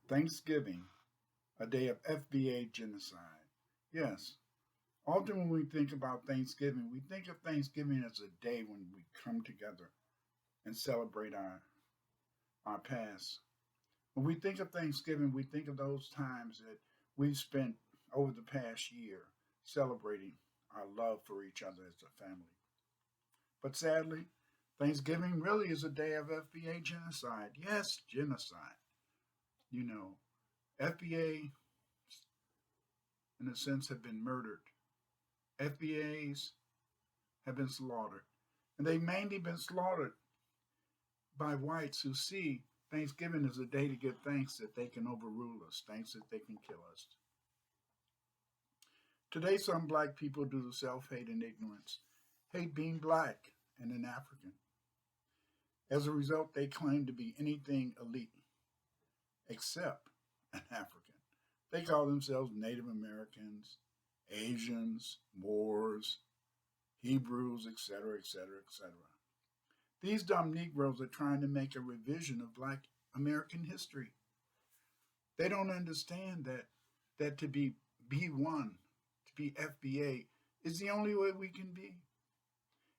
Thanksgiving, a day of FBA genocide. Yes, often when we think about Thanksgiving, we think of Thanksgiving as a day when we come together and celebrate our past. When we think of Thanksgiving, we think of those times that we've spent over the past year celebrating our love for each other as a family. But sadly, Thanksgiving really is a day of FBA genocide. Yes, genocide. You know, FBA, in a sense, have been murdered. FBAs have been slaughtered. And they've mainly been slaughtered by whites who see Thanksgiving as a day to give thanks that they can overrule us, thanks that they can kill us. Today, some black people, due to self hate and ignorance, hate being black and an African. As a result, they claim to be anything elite except an African. They call themselves Native Americans, Asians, Moors, Hebrews, etc., etc., etc. These dumb Negroes are trying to make a revision of black American history. They don't understand that to be B1, to be FBA, is the only way we can be.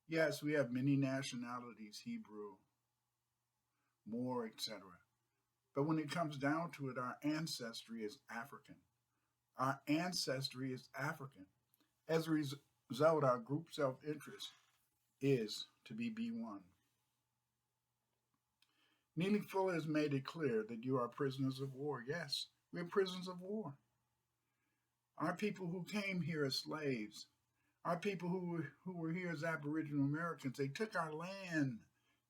Yes, we have many nationalities, Hebrew, Moor, etc. But when it comes down to it, our ancestry is African. Our ancestry is African. As a result, our group self interest is to be B1. Neely Fuller has made it clear that you are prisoners of war. Yes, we're prisoners of war. Our people who came here as slaves, our people who were here as Aboriginal Americans, they took our land.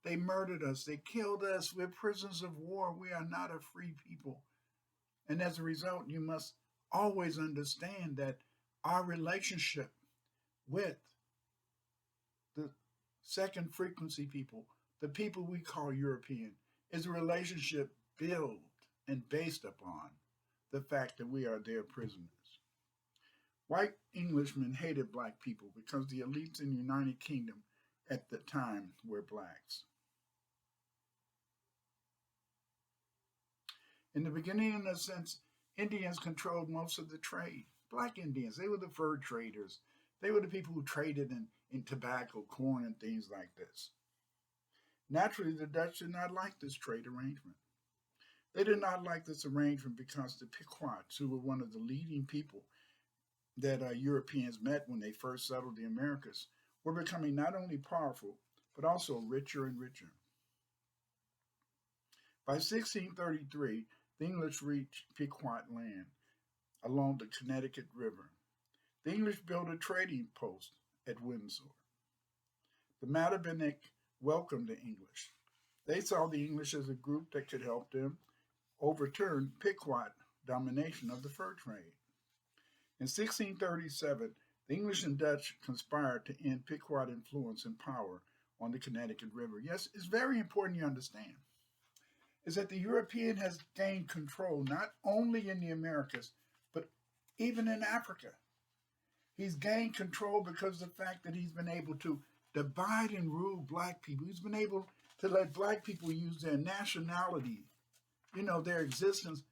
They murdered us. They killed us. We're prisoners of war. We are not a free people. And as a result, you must always understand that our relationship with the second frequency people, the people we call European, is a relationship built and based upon the fact that we are their prisoners. White Englishmen hated black people because the elites in the United Kingdom at the time were blacks. In the beginning, in a sense, Indians controlled most of the trade. Black Indians, they were the fur traders. They were the people who traded in tobacco, corn, and things like this. Naturally, the Dutch did not like this trade arrangement. They did not like this arrangement because the Pequots, who were one of the leading people that Europeans met when they first settled the Americas, were becoming not only powerful, but also richer and richer. By 1633, the English reached Pequot land along the Connecticut River. The English built a trading post at Windsor. The Matabinic welcomed the English. They saw the English as a group that could help them overturn Pequot domination of the fur trade. In 1637, the English and Dutch conspired to end Pequot influence and power on the Connecticut River. Yes, it's very important you understand is that the European has gained control not only in the Americas, but even in Africa. He's gained control because of the fact that he's been able to divide and rule black people. He's been able to let black people use their nationality, their existence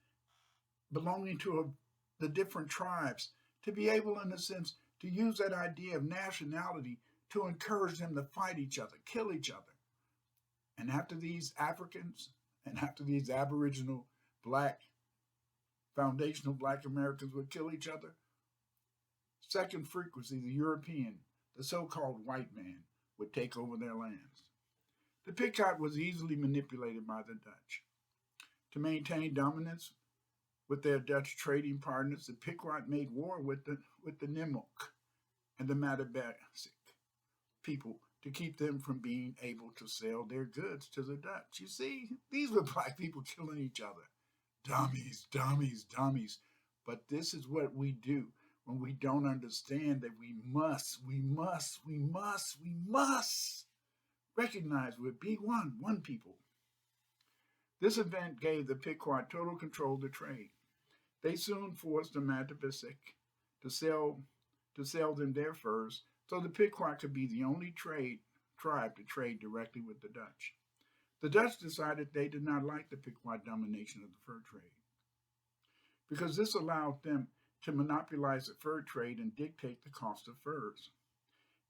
belonging to the different tribes, to be able, in a sense, to use that idea of nationality to encourage them to fight each other, kill each other. And after these Africans and after these Aboriginal black, foundational black Americans would kill each other, second frequency, the European, the so-called white man, would take over their lands. The Pequot was easily manipulated by the Dutch. To maintain dominance with their Dutch trading partners, the Pequot made war with the Nimook and the Matabasic people to keep them from being able to sell their goods to the Dutch. You see, these were black people killing each other. Dummies, dummies, dummies. But this is what we do when we don't understand that we must recognize we're B1, one people. This event gave the Pequot total control of the trade. They soon forced the Matabasic to sell them their furs, so the Pequot could be the only tribe to trade directly with the Dutch. The Dutch decided they did not like the Pequot domination of the fur trade. because this allowed them to monopolize the fur trade and dictate the cost of furs.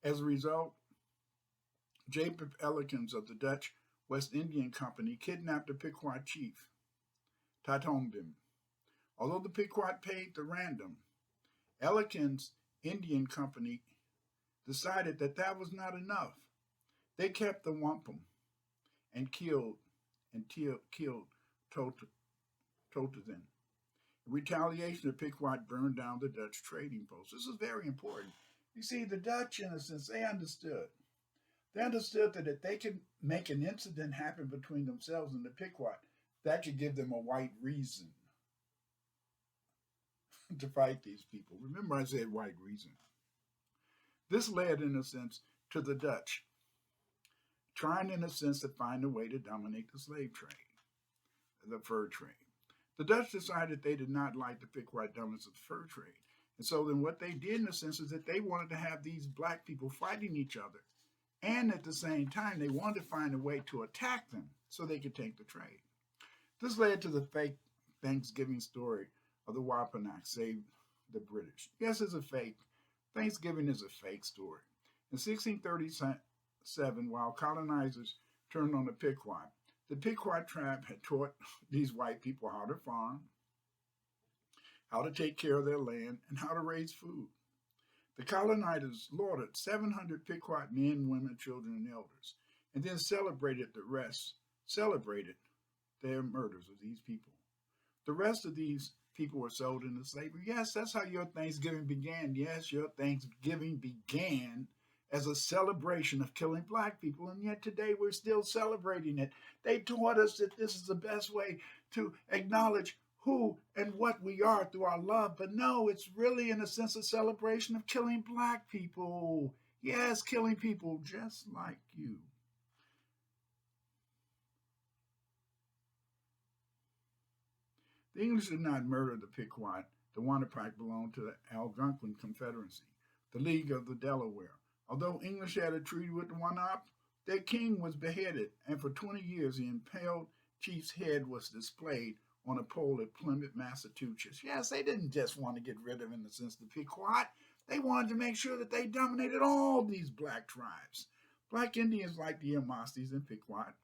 As a result, Jacob Ellikens of the Dutch West Indian Company kidnapped the Pequot chief, Tatondim. Although the Pequot paid the ransom, Ellikens' Indian Company decided that that was not enough. They kept the wampum and killed Totazin. In retaliation, the Pequot burned down the Dutch trading post. This is very important. You see, the Dutch, in a sense, they understood. They understood that if they could make an incident happen between themselves and the Pequot, that could give them a white reason to fight these people. Remember, I said white reason. This led, in a sense, to the Dutch trying, in a sense, to find a way to dominate the slave trade, the fur trade. The Dutch decided they did not like the Pequot dominance of the fur trade. And so then what they did, in a sense, is that they wanted to have these black people fighting each other. And at the same time, they wanted to find a way to attack them so they could take the trade. This led to the fake Thanksgiving story of the Wampanoag saved the British. Yes, it's a fake. Thanksgiving is a fake story. In 1637, while colonizers turned on the Pequot tribe had taught these white people how to farm, how to take care of their land, and how to raise food. The colonizers slaughtered 700 Pequot men, women, children, and elders, and then celebrated their murders of these people. The rest of these people were sold into slavery. Yes, that's how your Thanksgiving began. Yes, your Thanksgiving began as a celebration of killing black people, and yet today we're still celebrating it. They taught us that this is the best way to acknowledge who and what we are through our love, but no, it's really, in a sense, a celebration of killing black people. Yes, killing people just like you. The English did not murder the Pequot. The Wampanoag belonged to the Algonquin Confederacy, the League of the Delaware. Although English had a treaty with the Wampanoag, their king was beheaded, and for 20 years the impaled chief's head was displayed on a pole at Plymouth, Massachusetts. Yes, they didn't just want to get rid of, in the sense, the Pequot. They wanted to make sure that they dominated all these black tribes. Black Indians like the Yamastis and Pequot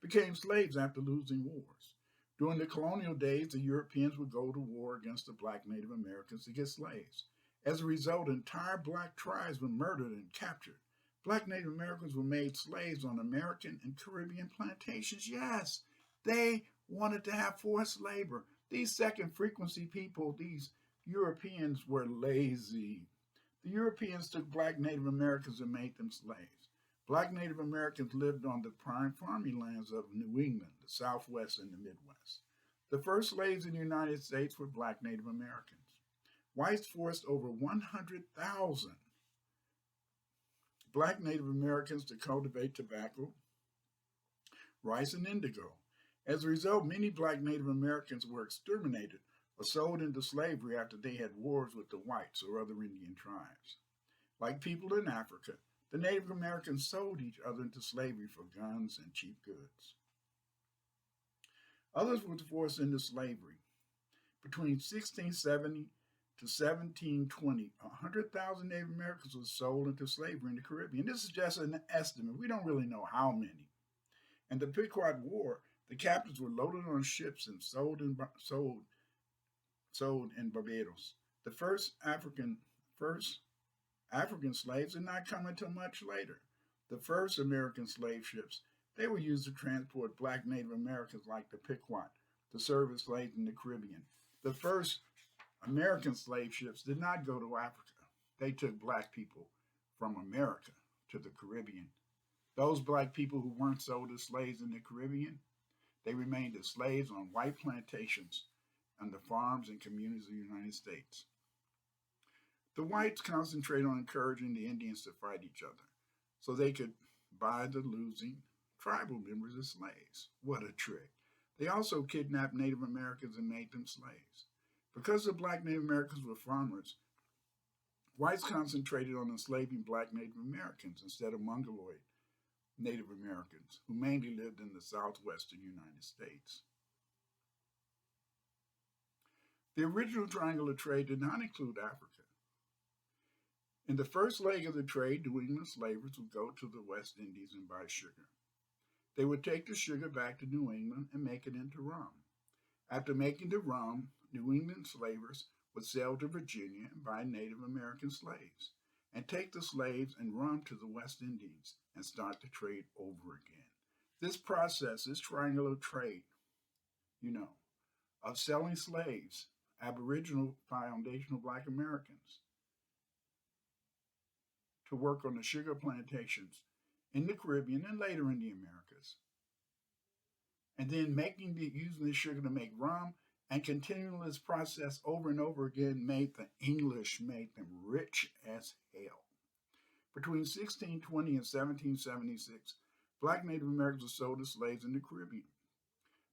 became slaves after losing wars. During the colonial days, the Europeans would go to war against the black Native Americans to get slaves. As a result, entire black tribes were murdered and captured. Black Native Americans were made slaves on American and Caribbean plantations. Yes, they wanted to have forced labor. These second frequency people, these Europeans, were lazy. The Europeans took black Native Americans and made them slaves. Black Native Americans lived on the prime farming lands of New England, the Southwest, and the Midwest. The first slaves in the United States were black Native Americans. Whites forced over 100,000 black Native Americans to cultivate tobacco, rice, and indigo. As a result, many black Native Americans were exterminated or sold into slavery after they had wars with the whites or other Indian tribes. Like people in Africa, the Native Americans sold each other into slavery for guns and cheap goods. Others were forced into slavery. Between 1670 to 1720, 100,000 Native Americans were sold into slavery in the Caribbean. This is just an estimate. We don't really know how many. In the Pequot War, the captives were loaded on ships and sold in Barbados. The first African slaves did not come until much later. The first American slave ships, they were used to transport black Native Americans like the Pequot to serve as slaves in the Caribbean. The first American slave ships did not go to Africa. They took black people from America to the Caribbean. Those black people who weren't sold as slaves in the Caribbean, they remained as slaves on white plantations on the farms and communities of the United States. The whites concentrated on encouraging the Indians to fight each other so they could buy the losing tribal members as slaves. What a trick. They also kidnapped Native Americans and made them slaves. Because the black Native Americans were farmers, whites concentrated on enslaving black Native Americans instead of Mongoloid Native Americans, who mainly lived in the southwestern United States. The original triangular trade did not include Africa. In the first leg of the trade, New England slavers would go to the West Indies and buy sugar. They would take the sugar back to New England and make it into rum. After making the rum, New England slavers would sail to Virginia and buy Native American slaves, and take the slaves and rum to the West Indies and start the trade over again. This process, this triangular trade, you know, of selling slaves, Aboriginal foundational Black Americans, to work on the sugar plantations in the Caribbean and later in the Americas, and then using the sugar to make rum and continuing this process over and over again made the English made them rich as hell. Between 1620 and 1776, Black Native Americans were sold as slaves in the Caribbean.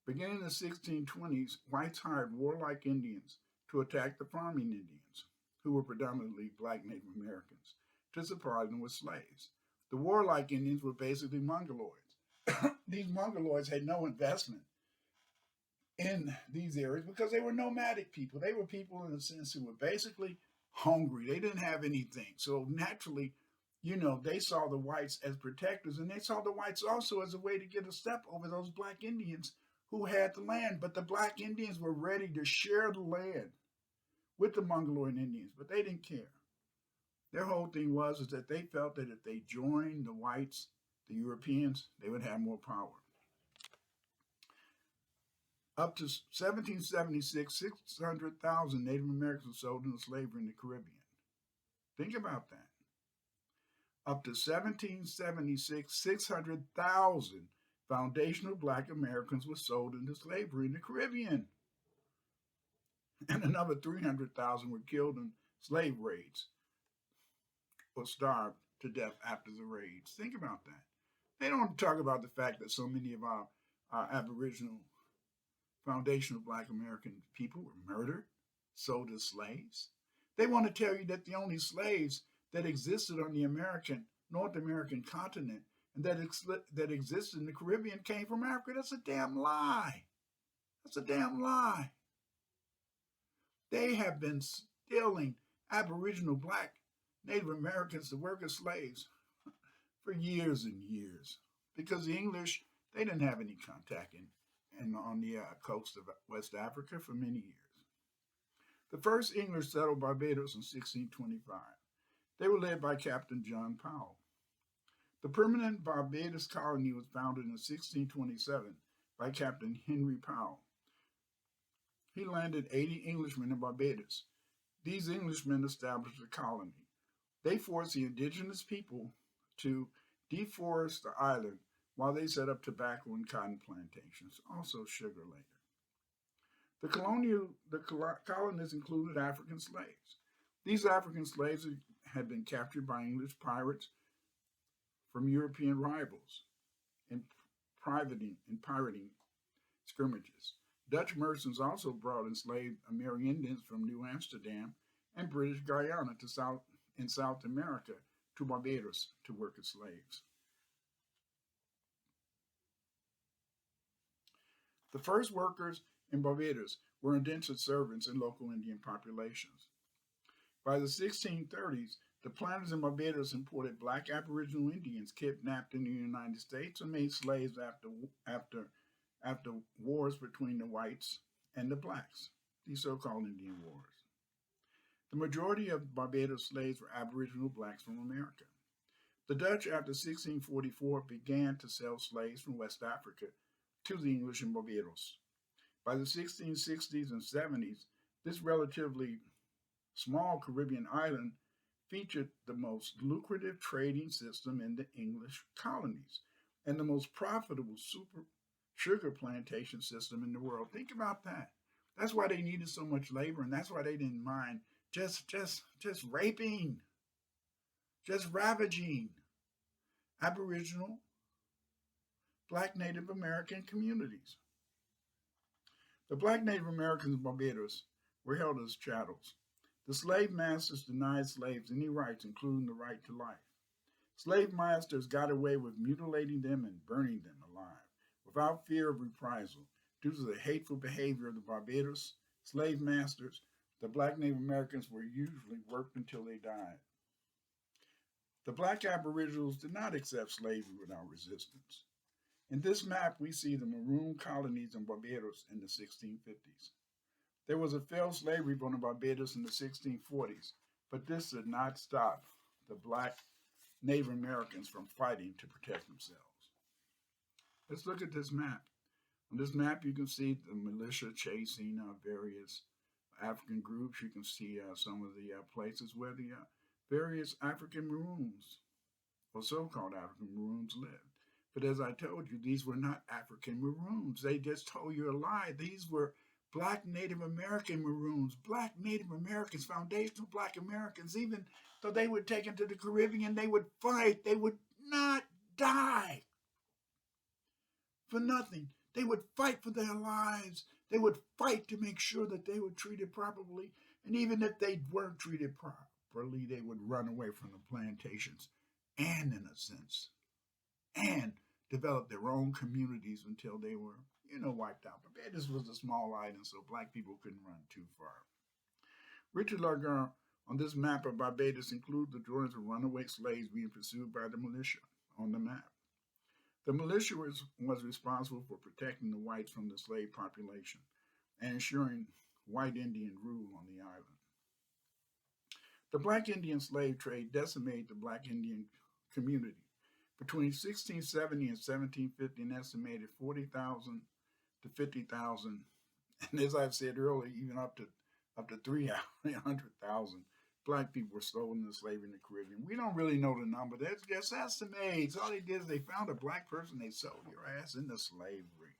Beginning in the 1620s, whites hired warlike Indians to attack the farming Indians, who were predominantly Black Native Americans, to supply them with slaves. The warlike Indians were basically Mongoloids. These Mongoloids had no investment in these areas because they were nomadic people. They were people, in a sense, who were basically hungry. They didn't have anything. So naturally, they saw the whites as protectors, and they saw the whites also as a way to get a step over those Black Indians who had the land. But the Black Indians were ready to share the land with the Mongoloid Indians, but they didn't care. Their whole thing was that they felt that if they joined the whites, the Europeans, they would have more power. Up to 1776, 600,000 Native Americans were sold into slavery in the Caribbean. Think about that. Up to 1776, 600,000 foundational Black Americans were sold into slavery in the Caribbean. And another 300,000 were killed in slave raids or starved to death after the raids. Think about that. They don't talk about the fact that so many of our Aboriginal foundational Black American people were murdered, sold as slaves. They want to tell you that the only slaves that existed on the North American continent and that existed in the Caribbean came from Africa. That's a damn lie. That's a damn lie. They have been stealing Aboriginal Black Native Americans to work as slaves for years and years because the English, they didn't have any contact on the coast of West Africa for many years. The first English settled Barbados in 1625. They were led by Captain John Powell. The permanent Barbados colony was founded in 1627 by Captain Henry Powell. He landed 80 Englishmen in Barbados. These Englishmen established a colony. They forced the indigenous people to deforest the island while they set up tobacco and cotton plantations, also sugar later. The colonists included African slaves. These African slaves had been captured by English pirates from European rivals in pirating skirmishes. Dutch merchants also brought enslaved Amerindians from New Amsterdam and British Guiana in South America to Barbados to work as slaves. The first workers in Barbados were indentured servants in local Indian populations. By the 1630s, the planters in Barbados imported Black Aboriginal Indians kidnapped in the United States and made slaves after wars between the whites and the blacks, these so-called Indian Wars. The majority of Barbados slaves were Aboriginal blacks from America. The Dutch, after 1644, began to sell slaves from West Africa to the English in Barbados. By the 1660s and 70s, this relatively small Caribbean island featured the most lucrative trading system in the English colonies and the most profitable super sugar plantation system in the world. Think about that. That's why they needed so much labor, and that's why they didn't mind just raping, just ravaging Aboriginal Black Native American communities. The Black Native Americans in Barbados were held as chattels. The slave masters denied slaves any rights, including the right to life. Slave masters got away with mutilating them and burning them alive without fear of reprisal due to the hateful behavior of the Barbados Slave masters, the black Native Americans were usually worked until they died. The black Aboriginals did not accept slavery without resistance. In this map, we see the maroon colonies in Barbados in the 1650s. There was a failed slavery vote in Barbados in the 1640s, but this did not stop the black Native Americans from fighting to protect themselves. Let's look at this map. On this map, you can see the militia chasing various African groups. You can see some of the places where the various African maroons, or so-called African maroons, lived. But as I told you, these were not African maroons. They just told you a lie. These were black Native American maroons, black Native Americans, foundational black Americans. Even though they were taken to the Caribbean, they would fight. They would not die for nothing. They would fight for their lives. They would fight to make sure that they were treated properly. And even if they weren't treated properly, they would run away from the plantations and, in a sense, and develop their own communities until they were, wiped out. Barbados was a small island, so black people couldn't run too far. Richard Lagar on this map of Barbados includes the drawings of runaway slaves being pursued by the militia on the map. The militia was responsible for protecting the whites from the slave population and ensuring white Indian rule on the island. The black Indian slave trade decimated the black Indian community. Between 1670 and 1750, an estimated 40,000 to 50,000, and as I've said earlier, even up to 300,000 black people were sold into slavery in the Caribbean. We don't really know the number. That's just estimates. All they did is they found a black person, they sold your ass into slavery.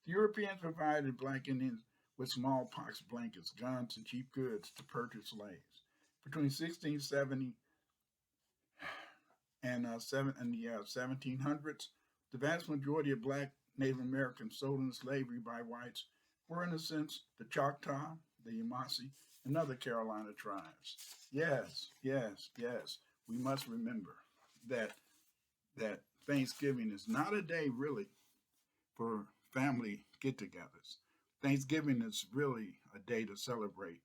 The Europeans provided black Indians with smallpox blankets, guns, and cheap goods to purchase slaves. Between 1670 and the 1700s, the vast majority of black Native Americans sold into slavery by whites were, in a sense, the Choctaw, the Yamasee, and other Carolina tribes. Yes. We must remember that Thanksgiving is not a day really for family get-togethers. Thanksgiving is really a day to celebrate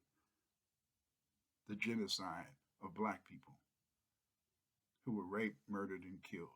the genocide of black people who were raped, murdered, and killed.